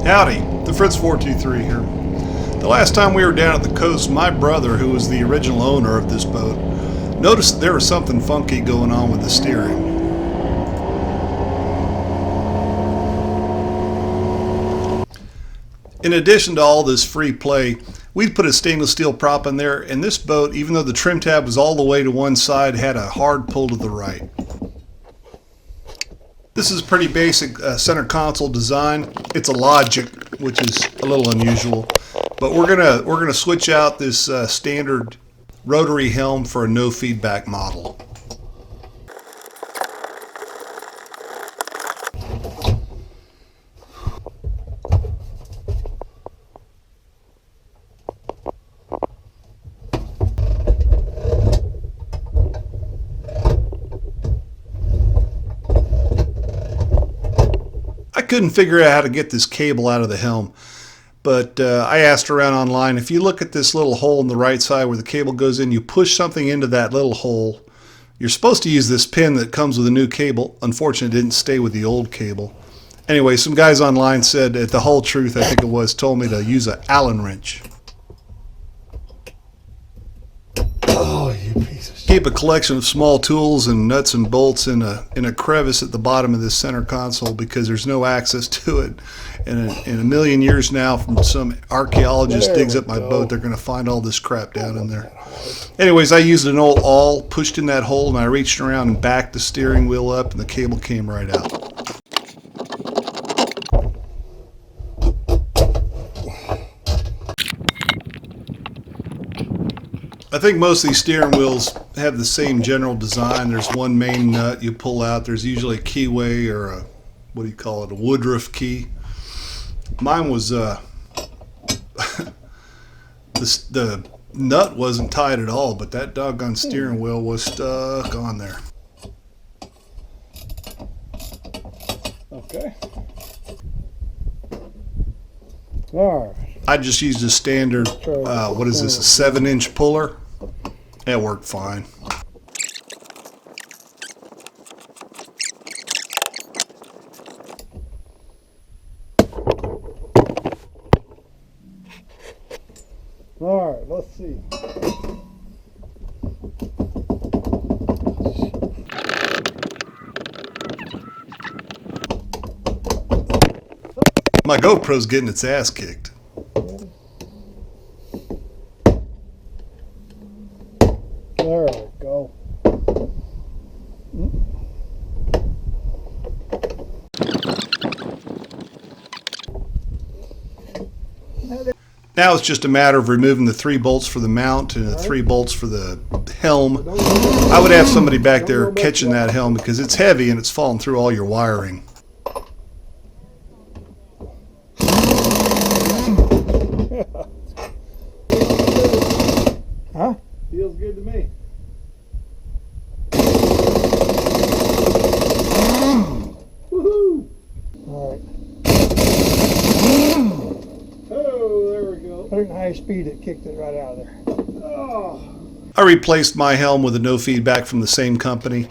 Howdy, the Fritz 423 here. The last time we were down at the coast, my brother, who was the original owner of this boat, noticed that there was something funky going on with the steering. In addition to all this free play, we'd put a stainless steel prop in there, and this boat, even though the trim tab was all the way to one side, had a hard pull to the right. This is a pretty basic center console design. It's a Logic, which is a little unusual, but we're gonna switch out this standard rotary helm for a no feedback model. I couldn't figure out how to get this cable out of the helm, but I asked around online. If you look at this little hole in the right side where the cable goes in, you push something into that little hole. You're supposed to use this pin that comes with a new cable. Unfortunately, it didn't stay with the old cable. Anyway, some guys online said that the whole truth, I think it was, told me to use an Allen wrench. Oh, you piece of shit. Keep a collection of small tools and nuts and bolts in a crevice at the bottom of this center console because there's no access to it. And in a million years now, from some archaeologist digs up my boat, they're going to find all this crap down in there. Anyways, I used an old awl, pushed in that hole, and I reached around and backed the steering wheel up, and the cable came right out. I think most of these steering wheels have the same general design. There's one main nut you pull out. There's usually a keyway or a, what do you call it, a Woodruff key. Mine was, the nut wasn't tight at all, but that doggone steering wheel was stuck on there. Okay. All right. I just used a standard, what is this, a 7-inch puller? That worked fine. All right, let's see. My GoPro's getting its ass kicked. There we go. Now it's just a matter of removing the 3 bolts for the mount and the 3 bolts for the helm. I would have somebody back there catching that helm because it's heavy and it's falling through all your wiring. Huh? Feels good to me. Woohoo! All right. Oh, there we go. Put it in high speed, it kicked it right out of there. Oh. I replaced my helm with a no feedback from the same company.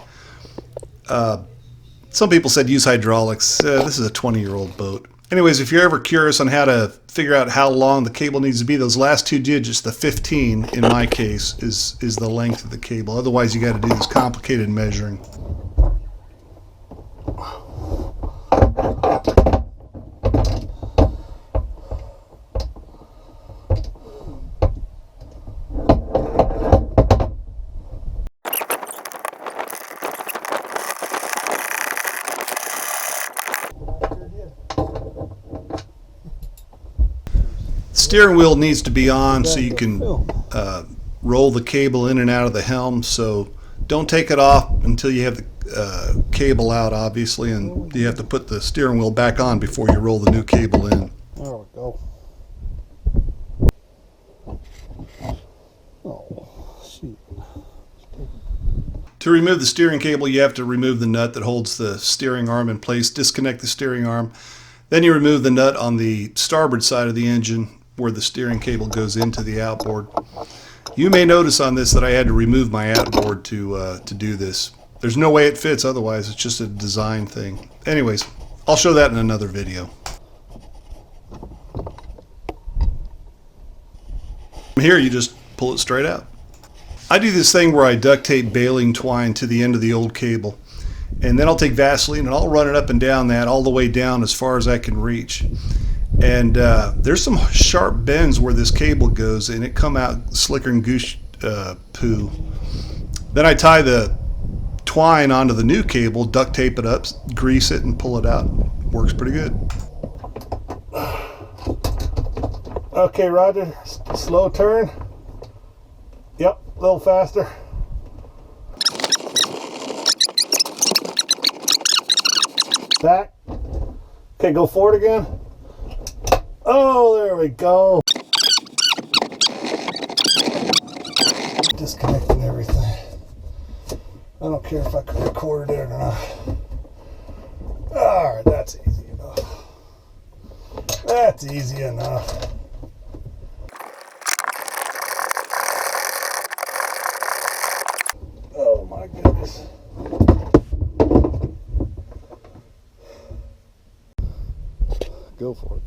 Some people said use hydraulics. This is a 20-year-old boat. Anyways, if you're ever curious on how to figure out how long the cable needs to be, those last 2 digits, the 15 in my case, is the length of the cable. Otherwise, you got to do this complicated measuring. Steering wheel needs to be on so you can roll the cable in and out of the helm, so don't take it off until you have the cable out, obviously, and you have to put the steering wheel back on before you roll the new cable in. There we go. Oh, shoot. To remove the steering cable, you have to remove the nut that holds the steering arm in place, disconnect the steering arm, then you remove the nut on the starboard side of the engine where the steering cable goes into the outboard. You may notice on this that I had to remove my outboard to do this. There's no way it fits otherwise. It's just a design thing. Anyways, I'll show that in another video. here, you just pull it straight out. I do this thing where I duct tape baling twine to the end of the old cable. And then I'll take Vaseline and I'll run it up and down that all the way down as far as I can reach. And there's some sharp bends where this cable goes, and it come out slicker than goose poo. Then I tie the twine onto the new cable, duct tape it up, grease it, and pull it out. Works pretty good. Okay, Roger. Slow turn. Yep, a little faster. Back. Okay, go forward again. Oh, there we go. Disconnecting everything. I don't care if I can record it or not. Alright, that's easy enough. That's easy enough. Oh my goodness. Go for it.